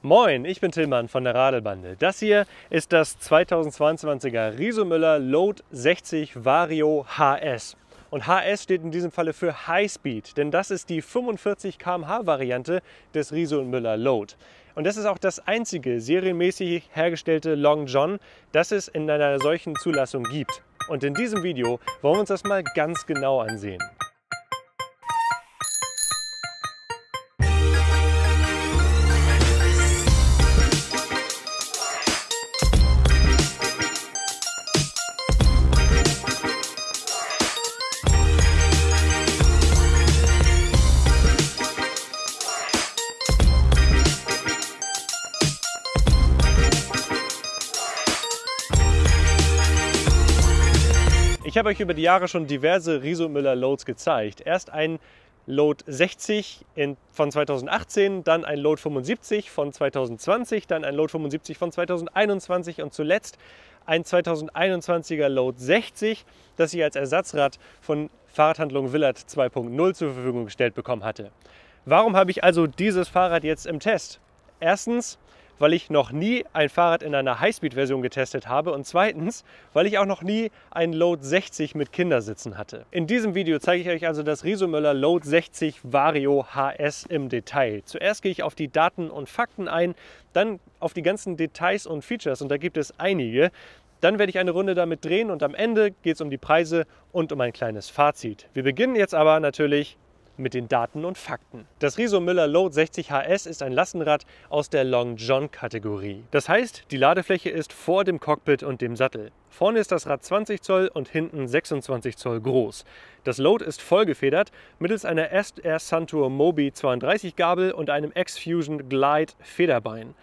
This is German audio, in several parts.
Moin, ich bin Tillmann von der Radelbande. Das hier ist das 2022er Riso-Müller Load 60 Vario HS. Und HS steht in diesem Falle für High Speed, denn das ist die 45 km/h Variante des Riso-Müller Load. Und das ist auch das einzige serienmäßig hergestellte Long John, das es in einer solchen Zulassung gibt. Und in diesem Video wollen wir uns das mal ganz genau ansehen. Ich habe euch über die Jahre schon diverse Riso-Müller Loads gezeigt. Erst ein Load 60 von 2018, dann ein Load 75 von 2020, dann ein Load 75 von 2021 und zuletzt ein 2021er Load 60, das ich als Ersatzrad von Fahrradhandlung Willard 2.0 zur Verfügung gestellt bekommen hatte. Warum habe ich also dieses Fahrrad jetzt im Test? Erstens, weil ich noch nie ein Fahrrad in einer Highspeed-Version getestet habe und zweitens, weil ich auch noch nie ein Load 60 mit Kindersitzen hatte. In diesem Video zeige ich euch also das Riso-Müller Load 60 Vario HS im Detail. Zuerst gehe ich auf die Daten und Fakten ein, dann auf die ganzen Details und Features und da gibt es einige. Dann werde ich eine Runde damit drehen und am Ende geht es um die Preise und um ein kleines Fazit. Wir beginnen jetzt aber natürlich mit den Daten und Fakten. Das Riso-Müller Load 60 HS ist ein Lastenrad aus der Long John Kategorie. Das heißt, die Ladefläche ist vor dem Cockpit und dem Sattel. Vorne ist das Rad 20 Zoll und hinten 26 Zoll groß. Das Load ist vollgefedert mittels einer SR Suntour Mobi 32 Gabel und einem X-Fusion Glide Federbein.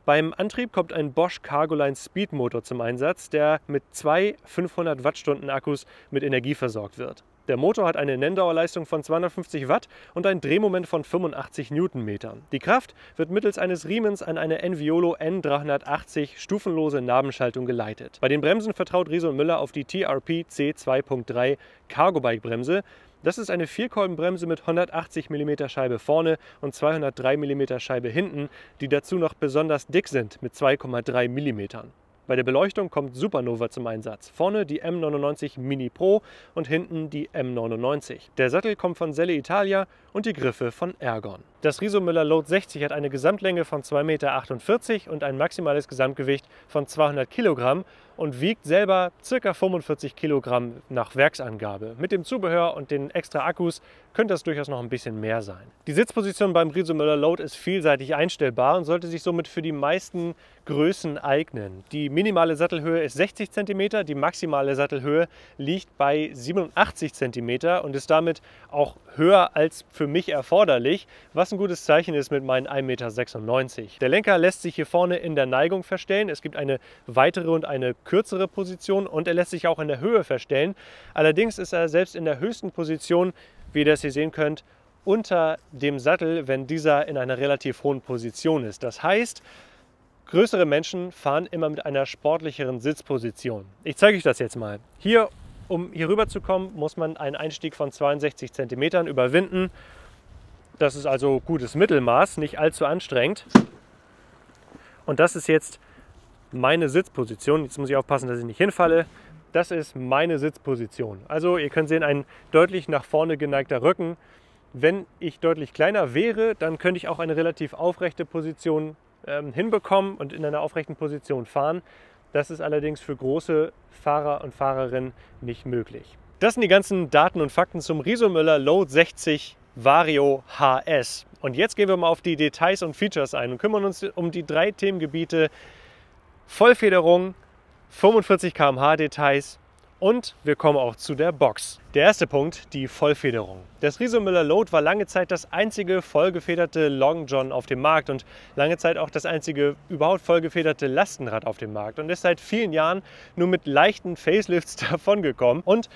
Beim Antrieb kommt ein Bosch Cargoline Speedmotor zum Einsatz, der mit zwei 500 Wattstunden Akkus mit Energie versorgt wird. Der Motor hat eine Nenndauerleistung von 250 Watt und ein Drehmoment von 85 Newtonmetern. Die Kraft wird mittels eines Riemens an eine Enviolo N380 stufenlose Nabenschaltung geleitet. Bei den Bremsen vertraut Riso-Müller auf die TRP C2.3 Cargo Bike Bremse. Das ist eine Vierkolbenbremse mit 180 mm Scheibe vorne und 203 mm Scheibe hinten, die dazu noch besonders dick sind mit 2,3 mm. Bei der Beleuchtung kommt Supernova zum Einsatz. Vorne die M99 Mini Pro und hinten die M99. Der Sattel kommt von Selle Italia und die Griffe von Ergon. Das Riso-Müller Load 60 hat eine Gesamtlänge von 2,48 Meter und ein maximales Gesamtgewicht von 200 Kilogramm und wiegt selber ca. 45 Kilogramm nach Werksangabe. Mit dem Zubehör und den extra Akkus könnte das durchaus noch ein bisschen mehr sein. Die Sitzposition beim Riso-Müller Load ist vielseitig einstellbar und sollte sich somit für die meisten Größen eignen. Die minimale Sattelhöhe ist 60 cm, die maximale Sattelhöhe liegt bei 87 cm und ist damit auch höher als für mich erforderlich, was ein gutes Zeichen ist mit meinen 1,96 m. Der Lenker lässt sich hier vorne in der Neigung verstellen. Es gibt eine weitere und eine kürzere Position und er lässt sich auch in der Höhe verstellen. Allerdings ist er selbst in der höchsten Position, wie ihr das hier sehen könnt, unter dem Sattel, wenn dieser in einer relativ hohen Position ist. Das heißt, größere Menschen fahren immer mit einer sportlicheren Sitzposition. Ich zeige euch das jetzt mal. Hier, um hier rüber zu kommen, muss man einen Einstieg von 62 cm überwinden. Das ist also gutes Mittelmaß, nicht allzu anstrengend. Und das ist jetzt meine Sitzposition. Jetzt muss ich aufpassen, dass ich nicht hinfalle. Das ist meine Sitzposition. Also ihr könnt sehen, ein deutlich nach vorne geneigter Rücken. Wenn ich deutlich kleiner wäre, dann könnte ich auch eine relativ aufrechte Position hinbekommen und in einer aufrechten Position fahren. Das ist allerdings für große Fahrer und Fahrerinnen nicht möglich. Das sind die ganzen Daten und Fakten zum Riso-Müller Load 60 Vario HS. Und jetzt gehen wir mal auf die Details und Features ein und kümmern uns um die drei Themengebiete Vollfederung, 45 km/h Details und wir kommen auch zu der Box. Der erste Punkt, die Vollfederung. Das Riso-Müller Load war lange Zeit das einzige vollgefederte Long John auf dem Markt und lange Zeit auch das einzige überhaupt vollgefederte Lastenrad auf dem Markt und ist seit vielen Jahren nur mit leichten Facelifts davongekommen. Und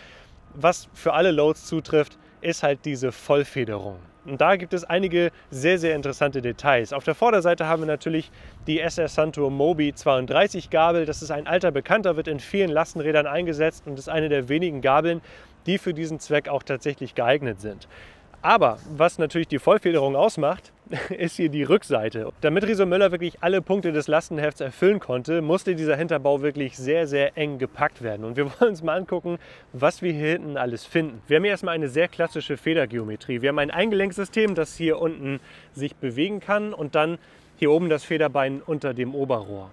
was für alle Loads zutrifft, ist halt diese Vollfederung. Und da gibt es einige sehr, sehr interessante Details. Auf der Vorderseite haben wir natürlich die SR Suntour Mobi 32 Gabel. Das ist ein alter Bekannter, wird in vielen Lastenrädern eingesetzt und ist eine der wenigen Gabeln, die für diesen Zweck auch tatsächlich geeignet sind. Aber was natürlich die Vollfederung ausmacht, ist hier die Rückseite. Damit Riso Müller wirklich alle Punkte des Lastenhefts erfüllen konnte, musste dieser Hinterbau wirklich sehr, sehr eng gepackt werden. Und wir wollen uns mal angucken, was wir hier hinten alles finden. Wir haben hier erstmal eine sehr klassische Federgeometrie. Wir haben ein Eingelenksystem, das hier unten sich bewegen kann und dann hier oben das Federbein unter dem Oberrohr.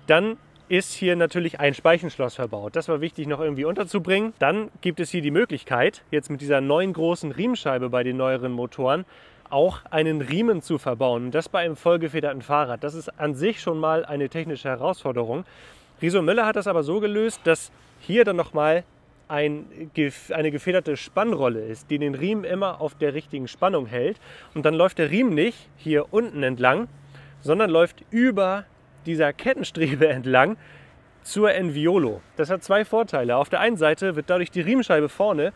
Dann ist hier natürlich ein Speichenschloss verbaut. Das war wichtig noch irgendwie unterzubringen. Dann gibt es hier die Möglichkeit, jetzt mit dieser neuen großen Riemenscheibe bei den neueren Motoren, auch einen Riemen zu verbauen. Und das bei einem vollgefederten Fahrrad. Das ist an sich schon mal eine technische Herausforderung. Riso Müller hat das aber so gelöst, dass hier dann nochmal eine gefederte Spannrolle ist, die den Riemen immer auf der richtigen Spannung hält. Und dann läuft der Riemen nicht hier unten entlang, sondern läuft über dieser Kettenstrebe entlang zur Enviolo. Das hat zwei Vorteile. Auf der einen Seite wird dadurch die Riemenscheibe vorne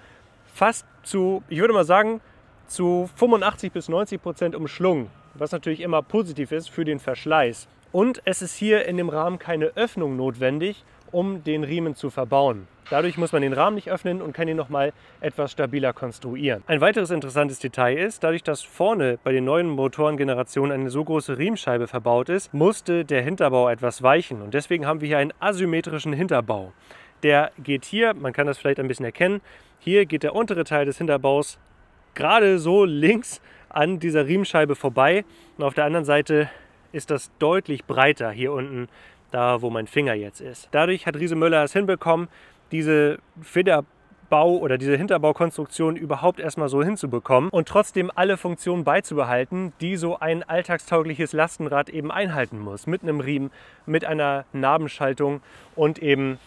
fast zu, ich würde mal sagen, zu 85 bis 90% umschlungen, was natürlich immer positiv ist für den Verschleiß. Und es ist hier in dem Rahmen keine Öffnung notwendig, um den Riemen zu verbauen. Dadurch muss man den Rahmen nicht öffnen und kann ihn nochmal etwas stabiler konstruieren. Ein weiteres interessantes Detail ist, dadurch, dass vorne bei den neuen Motorengenerationen eine so große Riemenscheibe verbaut ist, musste der Hinterbau etwas weichen. Und deswegen haben wir hier einen asymmetrischen Hinterbau. Der geht hier, man kann das vielleicht ein bisschen erkennen, hier geht der untere Teil des Hinterbaus gerade so links an dieser Riemenscheibe vorbei. Und auf der anderen Seite ist das deutlich breiter hier unten, da wo mein Finger jetzt ist. Dadurch hat Riso Müller es hinbekommen, diese Federbau- oder diese Hinterbaukonstruktion überhaupt erstmal so hinzubekommen und trotzdem alle Funktionen beizubehalten, die so ein alltagstaugliches Lastenrad eben einhalten muss. Mit einem Riemen, mit einer Nabenschaltung und eben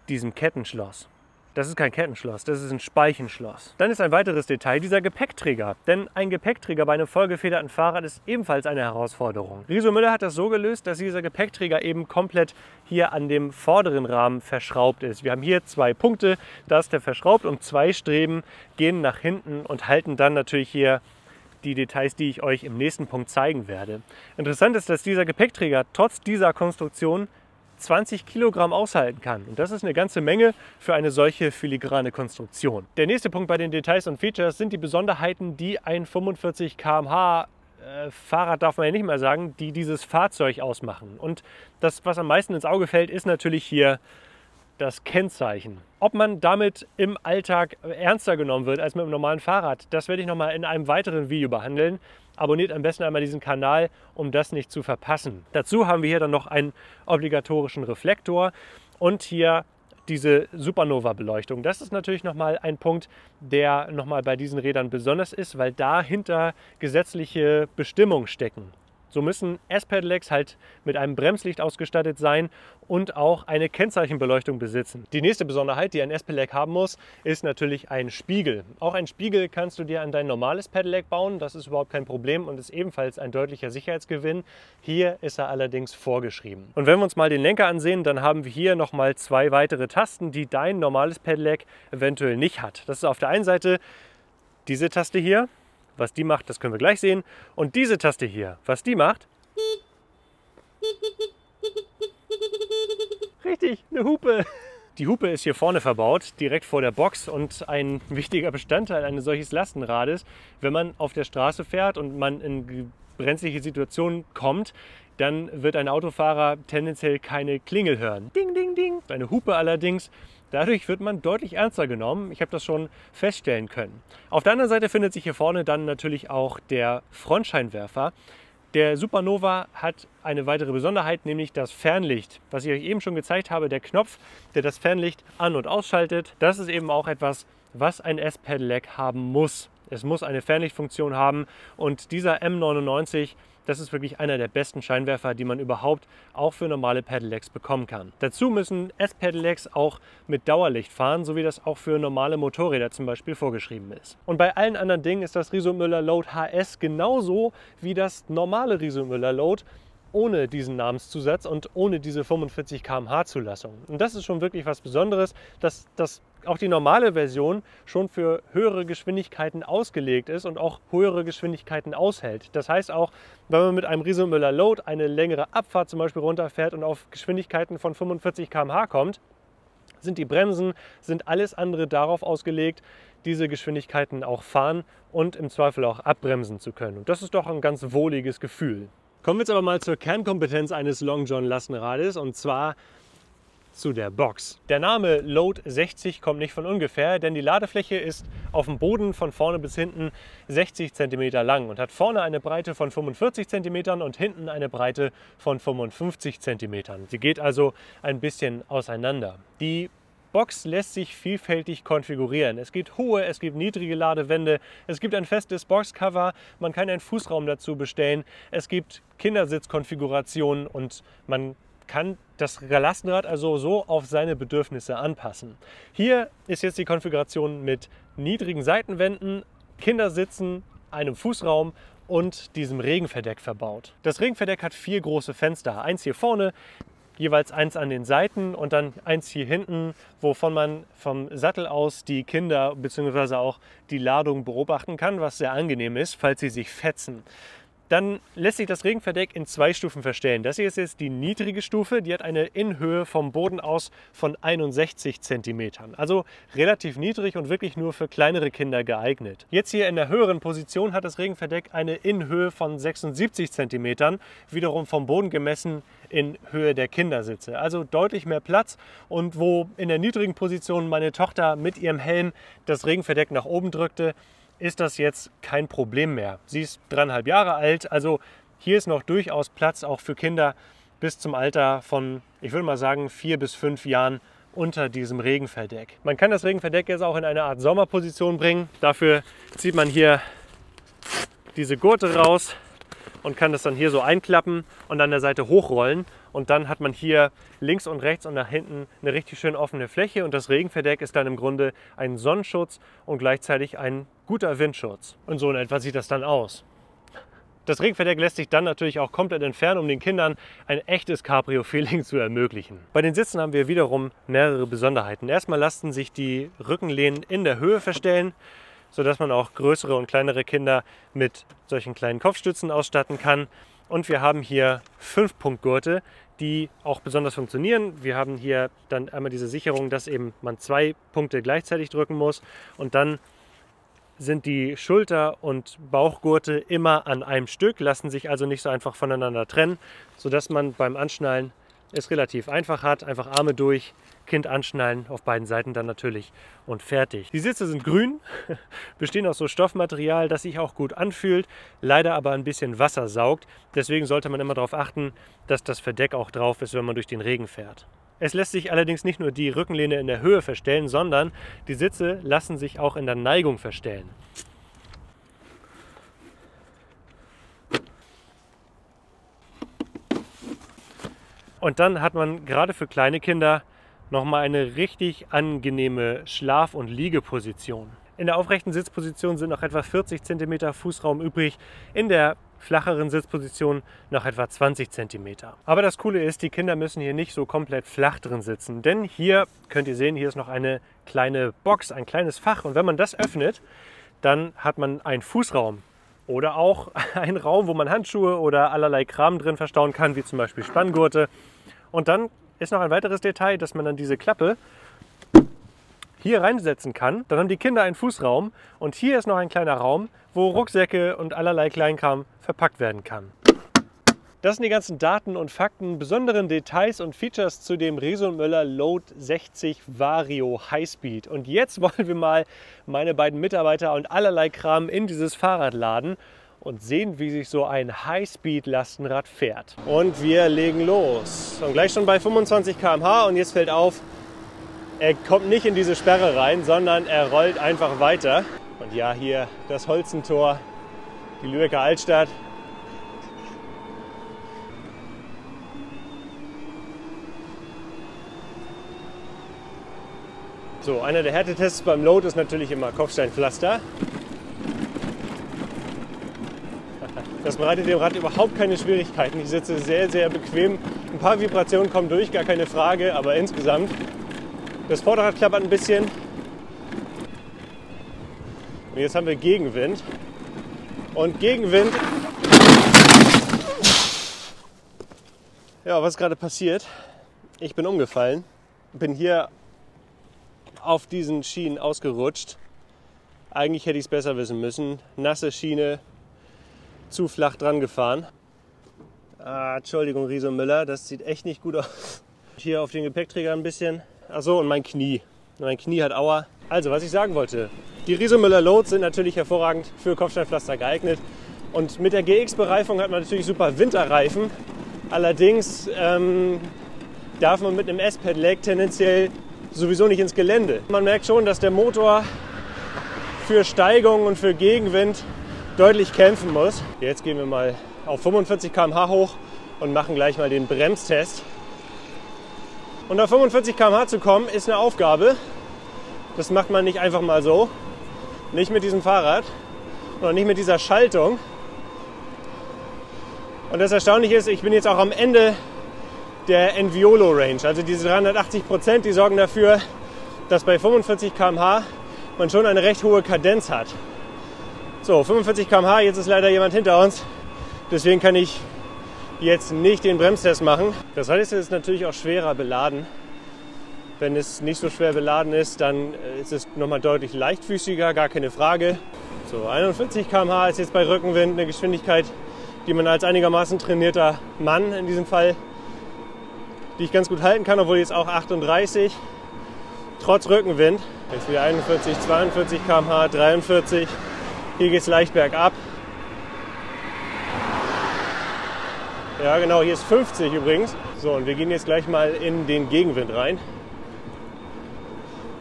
diesem Kettenschloss. Das ist kein Kettenschloss, das ist ein Speichenschloss. Dann ist ein weiteres Detail dieser Gepäckträger. Denn ein Gepäckträger bei einem vollgefederten Fahrrad ist ebenfalls eine Herausforderung. Riso Müller hat das so gelöst, dass dieser Gepäckträger eben komplett hier an dem vorderen Rahmen verschraubt ist. Wir haben hier zwei Punkte, da ist der verschraubt und zwei Streben gehen nach hinten und halten dann natürlich hier die Details, die ich euch im nächsten Punkt zeigen werde. Interessant ist, dass dieser Gepäckträger trotz dieser Konstruktion 20 Kilogramm aushalten kann. Und das ist eine ganze Menge für eine solche filigrane Konstruktion. Der nächste Punkt bei den Details und Features sind die Besonderheiten, die ein 45 km/h Fahrrad, darf man ja nicht mehr sagen, die dieses Fahrzeug ausmachen. Und das, was am meisten ins Auge fällt, ist natürlich hier das Kennzeichen. Ob man damit im Alltag ernster genommen wird als mit einem normalen Fahrrad, das werde ich nochmal in einem weiteren Video behandeln. Abonniert am besten einmal diesen Kanal, um das nicht zu verpassen. Dazu haben wir hier dann noch einen obligatorischen Reflektor und hier diese Supernova-Beleuchtung. Das ist natürlich nochmal ein Punkt, der nochmal bei diesen Rädern besonders ist, weil dahinter gesetzliche Bestimmungen stecken. So müssen S-Pedelecs halt mit einem Bremslicht ausgestattet sein und auch eine Kennzeichenbeleuchtung besitzen. Die nächste Besonderheit, die ein S-Pedelec haben muss, ist natürlich ein Spiegel. Auch ein Spiegel kannst du dir an dein normales Pedelec bauen, das ist überhaupt kein Problem und ist ebenfalls ein deutlicher Sicherheitsgewinn. Hier ist er allerdings vorgeschrieben. Und wenn wir uns mal den Lenker ansehen, dann haben wir hier nochmal zwei weitere Tasten, die dein normales Pedelec eventuell nicht hat. Das ist auf der einen Seite diese Taste hier. Was die macht, das können wir gleich sehen. Und diese Taste hier, was die macht? Richtig, eine Hupe. Die Hupe ist hier vorne verbaut, direkt vor der Box und ein wichtiger Bestandteil eines solches Lastenrades. Wenn man auf der Straße fährt und man in brenzliche Situationen kommt, dann wird ein Autofahrer tendenziell keine Klingel hören. Ding, ding, ding. Eine Hupe allerdings. Dadurch wird man deutlich ernster genommen. Ich habe das schon feststellen können. Auf der anderen Seite findet sich hier vorne dann natürlich auch der Frontscheinwerfer. Der Supernova hat eine weitere Besonderheit, nämlich das Fernlicht. Was ich euch eben schon gezeigt habe, der Knopf, der das Fernlicht an- und ausschaltet, das ist eben auch etwas, was ein S-Pedelec haben muss. Es muss eine Fernlichtfunktion haben und dieser M99, das ist wirklich einer der besten Scheinwerfer, die man überhaupt auch für normale Pedelecs bekommen kann. Dazu müssen S-Pedelecs auch mit Dauerlicht fahren, so wie das auch für normale Motorräder zum Beispiel vorgeschrieben ist. Und bei allen anderen Dingen ist das Riso Müller Load HS genauso wie das normale Riso Müller Load ohne diesen Namenszusatz und ohne diese 45 km/h Zulassung. Und das ist schon wirklich was Besonderes, dass auch die normale Version schon für höhere Geschwindigkeiten ausgelegt ist und auch höhere Geschwindigkeiten aushält. Das heißt auch, wenn man mit einem Riso Müller Load eine längere Abfahrt zum Beispiel runterfährt und auf Geschwindigkeiten von 45 km/h kommt, sind die Bremsen, sind alles andere darauf ausgelegt, diese Geschwindigkeiten auch fahren und im Zweifel auch abbremsen zu können. Und das ist doch ein ganz wohliges Gefühl. Kommen wir jetzt aber mal zur Kernkompetenz eines Long John Lastenrades, und zwar zu der Box. Der Name Load 60 kommt nicht von ungefähr, denn die Ladefläche ist auf dem Boden von vorne bis hinten 60 cm lang und hat vorne eine Breite von 45 cm und hinten eine Breite von 55 cm. Sie geht also ein bisschen auseinander. Die Box lässt sich vielfältig konfigurieren. Es gibt hohe, es gibt niedrige Ladewände, es gibt ein festes Boxcover, man kann einen Fußraum dazu bestellen, es gibt Kindersitzkonfigurationen und man kann das Lastenrad also so auf seine Bedürfnisse anpassen. Hier ist jetzt die Konfiguration mit niedrigen Seitenwänden, Kindersitzen, einem Fußraum und diesem Regenverdeck verbaut. Das Regenverdeck hat 4 große Fenster, eins hier vorne, jeweils eins an den Seiten und dann eins hier hinten, wovon man vom Sattel aus die Kinder bzw. auch die Ladung beobachten kann, was sehr angenehm ist, falls sie sich fetzen. Dann lässt sich das Regenverdeck in 2 Stufen verstellen. Das hier ist jetzt die niedrige Stufe, die hat eine Innenhöhe vom Boden aus von 61 cm. Also relativ niedrig und wirklich nur für kleinere Kinder geeignet. Jetzt hier in der höheren Position hat das Regenverdeck eine Innenhöhe von 76 cm, wiederum vom Boden gemessen in Höhe der Kindersitze. Also deutlich mehr Platz, und wo in der niedrigen Position meine Tochter mit ihrem Helm das Regenverdeck nach oben drückte, ist das jetzt kein Problem mehr. Sie ist 3,5 Jahre alt, also hier ist noch durchaus Platz auch für Kinder bis zum Alter von, ich würde mal sagen, 4 bis 5 Jahren unter diesem Regenverdeck. Man kann das Regenverdeck jetzt auch in eine Art Sommerposition bringen. Dafür zieht man hier diese Gurte raus und kann das dann hier so einklappen und an der Seite hochrollen. Und dann hat man hier links und rechts und nach hinten eine richtig schön offene Fläche. Und das Regenverdeck ist dann im Grunde ein Sonnenschutz und gleichzeitig ein guter Windschutz. Und so in etwa sieht das dann aus. Das Regenverdeck lässt sich dann natürlich auch komplett entfernen, um den Kindern ein echtes Cabrio-Feeling zu ermöglichen. Bei den Sitzen haben wir wiederum mehrere Besonderheiten. Erstmal lassen sich die Rückenlehnen in der Höhe verstellen, sodass man auch größere und kleinere Kinder mit solchen kleinen Kopfstützen ausstatten kann. Und wir haben hier 5-Punkt-Gurte, die auch besonders funktionieren. Wir haben hier dann einmal diese Sicherung, dass eben man 2 Punkte gleichzeitig drücken muss. Und dann sind die Schulter- und Bauchgurte immer an einem Stück, lassen sich also nicht so einfach voneinander trennen, sodass man beim Anschnallen es relativ einfach hat. Einfach Arme durch, Kind anschnallen, auf beiden Seiten dann natürlich, und fertig. Die Sitze sind grün, bestehen aus so Stoffmaterial, das sich auch gut anfühlt, leider aber ein bisschen Wasser saugt. Deswegen sollte man immer darauf achten, dass das Verdeck auch drauf ist, wenn man durch den Regen fährt. Es lässt sich allerdings nicht nur die Rückenlehne in der Höhe verstellen, sondern die Sitze lassen sich auch in der Neigung verstellen. Und dann hat man gerade für kleine Kinder nochmal eine richtig angenehme Schlaf- und Liegeposition. In der aufrechten Sitzposition sind noch etwa 40 cm Fußraum übrig, in der flacheren Sitzposition noch etwa 20 cm. Aber das Coole ist, die Kinder müssen hier nicht so komplett flach drin sitzen, denn hier könnt ihr sehen, hier ist noch eine kleine Box, ein kleines Fach, und wenn man das öffnet, dann hat man einen Fußraum oder auch einen Raum, wo man Handschuhe oder allerlei Kram drin verstauen kann, wie zum Beispiel Spanngurte. Und dann ist noch ein weiteres Detail, dass man dann diese Klappe hier reinsetzen kann. Dann haben die Kinder einen Fußraum und hier ist noch ein kleiner Raum, wo Rucksäcke und allerlei Kleinkram verpackt werden kann. Das sind die ganzen Daten und Fakten, besonderen Details und Features zu dem Riso Müller Load 60 Vario Highspeed. Und jetzt wollen wir mal meine beiden Mitarbeiter und allerlei Kram in dieses Fahrrad laden und sehen, wie sich so ein Highspeed-Lastenrad fährt. Und wir legen los. Und gleich schon bei 25 km/h, und jetzt fällt auf, er kommt nicht in diese Sperre rein, sondern er rollt einfach weiter. Und ja, hier das Holzentor, die Lübecker Altstadt. So, einer der Härtetests beim Load ist natürlich immer Kopfsteinpflaster. Das bereitet dem Rad überhaupt keine Schwierigkeiten. Ich sitze sehr, sehr bequem. Ein paar Vibrationen kommen durch, gar keine Frage, aber insgesamt, das Vorderrad klappert ein bisschen. Und jetzt haben wir Gegenwind. Und Gegenwind, ja, was ist gerade passiert? Ich bin umgefallen, bin hier auf diesen Schienen ausgerutscht Eigentlich hätte ich es besser wissen müssen. Nasse Schiene, zu flach dran gefahren. Entschuldigung, Riso Müller, das sieht echt nicht gut aus. Hier auf den Gepäckträger ein bisschen. Achso, und mein Knie. Mein Knie hat Aua. Also, was ich sagen wollte. Die Riso Müller Loads sind natürlich hervorragend für Kopfsteinpflaster geeignet. Und mit der GX-Bereifung hat man natürlich super Winterreifen. Allerdings darf man mit einem S-Pedelec tendenziell sowieso nicht ins Gelände. Man merkt schon, dass der Motor für Steigung und für Gegenwind deutlich kämpfen muss. Jetzt gehen wir mal auf 45 km/h hoch und machen gleich mal den Bremstest. Und auf 45 km/h zu kommen, ist eine Aufgabe. Das macht man nicht einfach mal so. Nicht mit diesem Fahrrad und nicht mit dieser Schaltung. Und das Erstaunliche ist, ich bin jetzt auch am Ende der Enviolo Range. Also diese 380%, die sorgen dafür, dass bei 45 km/h man schon eine recht hohe Kadenz hat. So, 45 km/h, jetzt ist leider jemand hinter uns. Deswegen kann ich jetzt nicht den Bremstest machen. Das heißt, es ist natürlich auch schwerer beladen. Wenn es nicht so schwer beladen ist, dann ist es nochmal deutlich leichtfüßiger, gar keine Frage. So, 41 km/h ist jetzt bei Rückenwind eine Geschwindigkeit, die man als einigermaßen trainierter Mann in diesem Fall, die ich ganz gut halten kann, obwohl jetzt auch 38, trotz Rückenwind. Jetzt wieder 41, 42 km/h, 43, hier geht es leicht bergab. Ja genau, hier ist 50 übrigens. So, und wir gehen jetzt gleich mal in den Gegenwind rein.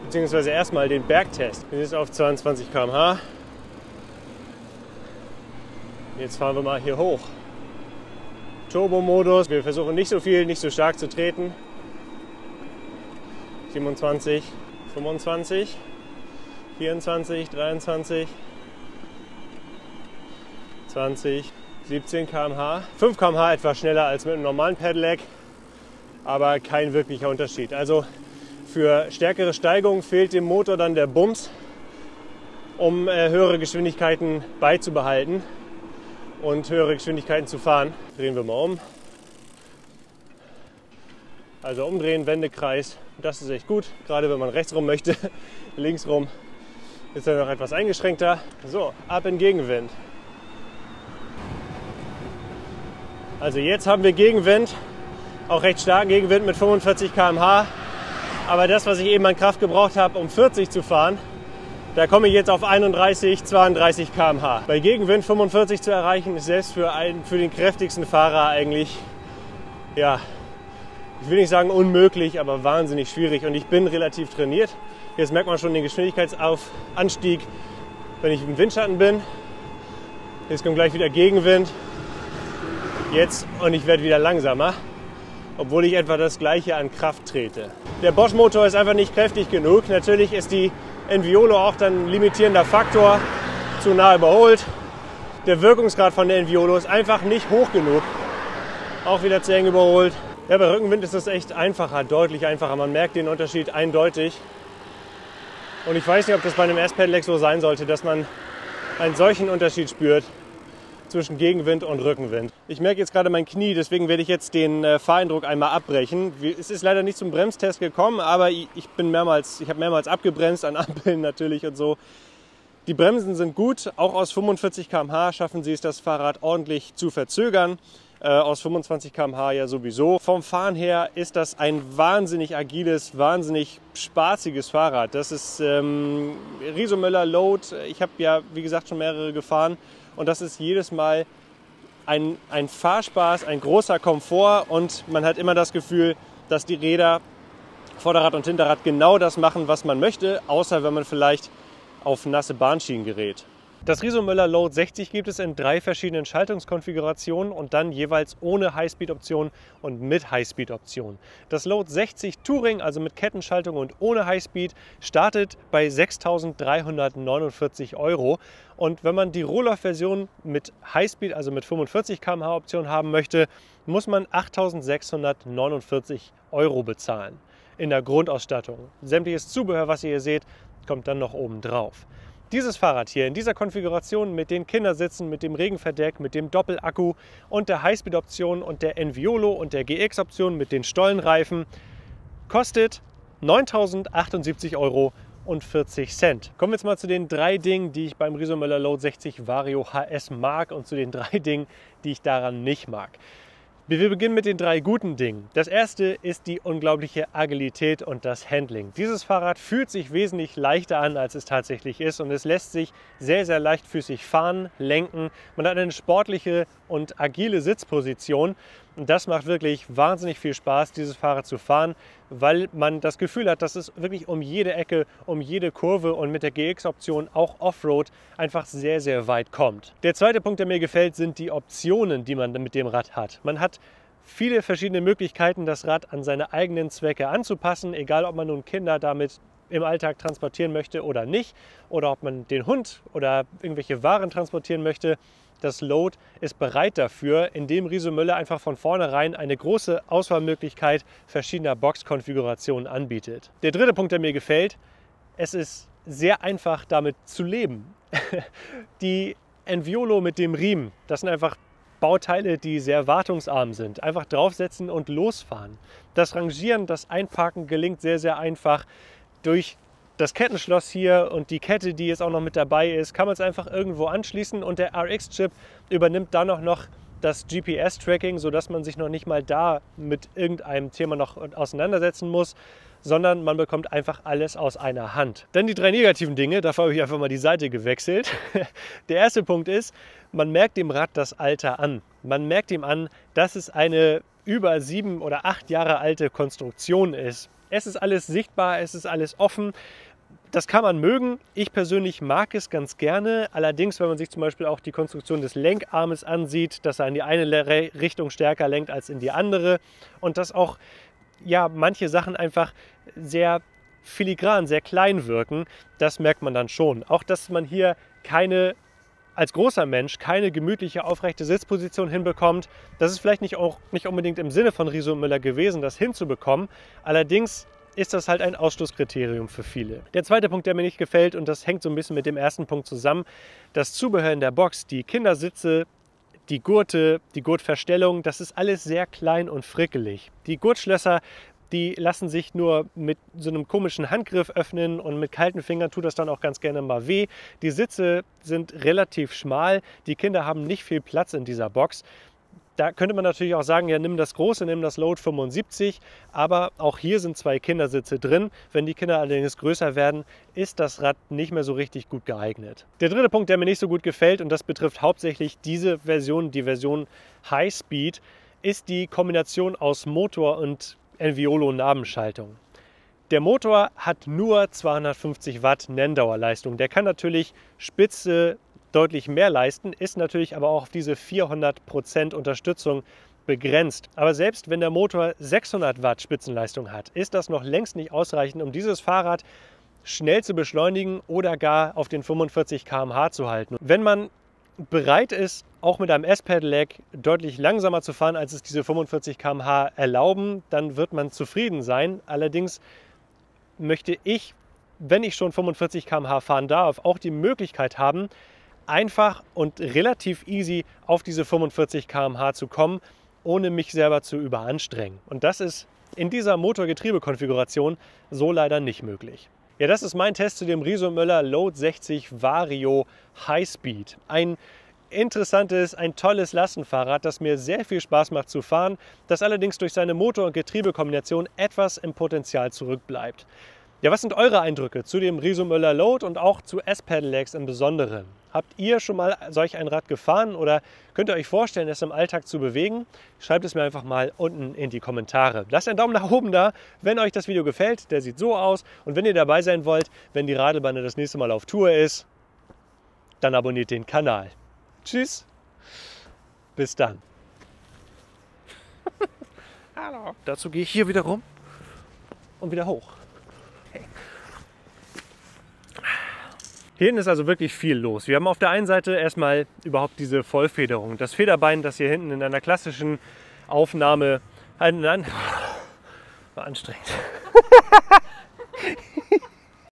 Beziehungsweise erstmal den Bergtest. Wir sind jetzt auf 22 km/h. Jetzt fahren wir mal hier hoch. Turbo-Modus. Wir versuchen nicht so viel, nicht so stark zu treten. 27, 25, 24, 23, 20, 17 km/h. 5 km/h etwas schneller als mit einem normalen Pedelec, aber kein wirklicher Unterschied. Also für stärkere Steigungen fehlt dem Motor dann der Bums, um höhere Geschwindigkeiten beizubehalten und höhere Geschwindigkeiten zu fahren. Drehen wir mal um. Also umdrehen, Wendekreis, das ist echt gut, gerade wenn man rechts rum möchte. Links rum ist er noch etwas eingeschränkter. So, ab in Gegenwind. Also jetzt haben wir Gegenwind, auch recht starken Gegenwind mit 45 km/h. Aber das, was ich eben an Kraft gebraucht habe, um 40 zu fahren, da komme ich jetzt auf 31, 32 km/h. Bei Gegenwind 45 zu erreichen, ist selbst für den kräftigsten Fahrer eigentlich, ja, ich will nicht sagen unmöglich, aber wahnsinnig schwierig. Und ich bin relativ trainiert. Jetzt merkt man schon den Geschwindigkeitsanstieg, wenn ich im Windschatten bin. Jetzt kommt gleich wieder Gegenwind. Jetzt, und ich werde wieder langsamer, obwohl ich etwa das gleiche an Kraft trete. Der Bosch-Motor ist einfach nicht kräftig genug. Natürlich ist die Enviolo auch dann ein limitierender Faktor, zu nah überholt. Der Wirkungsgrad von der Enviolo ist einfach nicht hoch genug. Auch wieder zu eng überholt. Ja, bei Rückenwind ist das echt einfacher, deutlich einfacher. Man merkt den Unterschied eindeutig. Und ich weiß nicht, ob das bei einem S-Pedelec so sein sollte, dass man einen solchen Unterschied spürt zwischen Gegenwind und Rückenwind. Ich merke jetzt gerade mein Knie, deswegen werde ich jetzt den Fahreindruck einmal abbrechen. Es ist leider nicht zum Bremstest gekommen, aber ich habe mehrmals abgebremst, an Ampeln natürlich und so. Die Bremsen sind gut, auch aus 45 km/h schaffen sie es, das Fahrrad ordentlich zu verzögern. Aus 25 km/h ja sowieso. Vom Fahren her ist das ein wahnsinnig agiles, wahnsinnig spaßiges Fahrrad. Das ist Riso Müller Load. Ich habe ja, wie gesagt, schon mehrere gefahren. Und das ist jedes Mal ein Fahrspaß, ein großer Komfort. Und man hat immer das Gefühl, dass die Räder, Vorderrad und Hinterrad, genau das machen, was man möchte. Außer wenn man vielleicht auf nasse Bahnschienen gerät. Das Riso Müller Load 60 gibt es in 3 verschiedenen Schaltungskonfigurationen und dann jeweils ohne Highspeed-Option und mit Highspeed-Option. Das Load 60 Touring, also mit Kettenschaltung und ohne Highspeed, startet bei 6.349 € und wenn man die Rohloff-Version mit Highspeed, also mit 45 km/h Option haben möchte, muss man 8.649 € bezahlen in der Grundausstattung. Sämtliches Zubehör, was ihr hier seht, kommt dann noch oben drauf. Dieses Fahrrad hier in dieser Konfiguration mit den Kindersitzen, mit dem Regenverdeck, mit dem Doppelakku und der Highspeed-Option und der Enviolo und der GX-Option mit den Stollenreifen kostet 9.078 € Kommen wir jetzt mal zu den 3 Dingen, die ich beim Riso Müller Load 60 Vario HS mag und zu den 3 Dingen, die ich daran nicht mag. Wir beginnen mit den 3 guten Dingen. Das erste ist die unglaubliche Agilität und das Handling. Dieses Fahrrad fühlt sich wesentlich leichter an, als es tatsächlich ist, und es lässt sich sehr, sehr leichtfüßig fahren, lenken. Man hat eine sportliche und agile Sitzposition und das macht wirklich wahnsinnig viel Spaß, dieses Fahrrad zu fahren, weil man das Gefühl hat, dass es wirklich um jede Ecke, um jede Kurve und mit der GX-Option auch Offroad einfach sehr, sehr weit kommt. Der zweite Punkt, der mir gefällt, sind die Optionen, die man mit dem Rad hat. Man hat viele verschiedene Möglichkeiten, das Rad an seine eigenen Zwecke anzupassen, egal ob man nun Kinder damit im Alltag transportieren möchte oder nicht, oder ob man den Hund oder irgendwelche Waren transportieren möchte. Das Load ist bereit dafür, indem Riso Müller einfach von vornherein eine große Auswahlmöglichkeit verschiedener Boxkonfigurationen anbietet. Der dritte Punkt, der mir gefällt: es ist sehr einfach damit zu leben. Die Enviolo mit dem Riemen, das sind einfach Bauteile, die sehr wartungsarm sind. Einfach draufsetzen und losfahren. Das Rangieren, das Einparken gelingt sehr, sehr einfach. Durch das Kettenschloss hier und die Kette, die jetzt auch noch mit dabei ist, kann man es einfach irgendwo anschließen und der RX-Chip übernimmt dann auch noch das GPS-Tracking, sodass man sich noch nicht mal da mit irgendeinem Thema noch auseinandersetzen muss, sondern man bekommt einfach alles aus einer Hand. Dann die 3 negativen Dinge, dafür habe ich einfach mal die Seite gewechselt. Der erste Punkt ist, man merkt dem Rad das Alter an. Man merkt ihm an, dass es eine über 7 oder 8 Jahre alte Konstruktion ist. Es ist alles sichtbar, es ist alles offen. Das kann man mögen. Ich persönlich mag es ganz gerne. Allerdings, wenn man sich zum Beispiel auch die Konstruktion des Lenkarmes ansieht, dass er in die eine Richtung stärker lenkt als in die andere und dass auch manche Sachen einfach sehr filigran, sehr klein wirken, das merkt man dann schon. Auch, dass man hier als großer Mensch keine gemütliche, aufrechte Sitzposition hinbekommt. Das ist vielleicht nicht unbedingt im Sinne von Riso Müller gewesen, das hinzubekommen. Allerdings ist das halt ein Ausschlusskriterium für viele. Der zweite Punkt, der mir nicht gefällt, und das hängt so ein bisschen mit dem ersten Punkt zusammen: das Zubehör in der Box, die Kindersitze, die Gurte, die Gurtverstellung, das ist alles sehr klein und frickelig. Die Gurtschlösser, die lassen sich nur mit so einem komischen Handgriff öffnen und mit kalten Fingern tut das dann auch ganz gerne mal weh. Die Sitze sind relativ schmal, die Kinder haben nicht viel Platz in dieser Box. Da könnte man natürlich auch sagen, ja, nimm das große, nimm das Load 75, aber auch hier sind 2 Kindersitze drin. Wenn die Kinder allerdings größer werden, ist das Rad nicht mehr so richtig gut geeignet. Der dritte Punkt, der mir nicht so gut gefällt, und das betrifft hauptsächlich diese Version, die Version High Speed, ist die Kombination aus Motor und Enviolo-Nabenschaltung. Der Motor hat nur 250 Watt Nenndauerleistung. Der kann natürlich spitze deutlich mehr leisten, ist natürlich aber auch auf diese 400% Unterstützung begrenzt. Aber selbst wenn der Motor 600 Watt Spitzenleistung hat, ist das noch längst nicht ausreichend, um dieses Fahrrad schnell zu beschleunigen oder gar auf den 45 km/h zu halten. Wenn man bereit ist, auch mit einem S-Pedelec deutlich langsamer zu fahren, als es diese 45 km/h erlauben, dann wird man zufrieden sein. Allerdings möchte ich, wenn ich schon 45 km/h fahren darf, auch die Möglichkeit haben, einfach und relativ easy auf diese 45 km/h zu kommen, ohne mich selber zu überanstrengen. Und das ist in dieser Motor-Getriebe-Konfiguration so leider nicht möglich. Ja, das ist mein Test zu dem Riso Müller Load 60 Vario High Speed. Ein interessantes, ein tolles Lastenfahrrad, das mir sehr viel Spaß macht zu fahren, das allerdings durch seine Motor- und Getriebekombination etwas im Potenzial zurückbleibt. Ja, was sind eure Eindrücke zu dem Riso Müller Load und auch zu S-Pedelecs im Besonderen? Habt ihr schon mal solch ein Rad gefahren oder könnt ihr euch vorstellen, es im Alltag zu bewegen? Schreibt es mir einfach mal unten in die Kommentare. Lasst einen Daumen nach oben da, wenn euch das Video gefällt. Der sieht so aus. Und wenn ihr dabei sein wollt, wenn die Radelbande das nächste Mal auf Tour ist, dann abonniert den Kanal. Tschüss, bis dann. Hallo. Dazu gehe ich hier wieder rum Und wieder hoch. Hier hinten ist also wirklich viel los. Wir haben auf der einen Seite erstmal überhaupt diese Vollfederung. Das Federbein, das hier hinten in einer klassischen Aufnahme war anstrengend.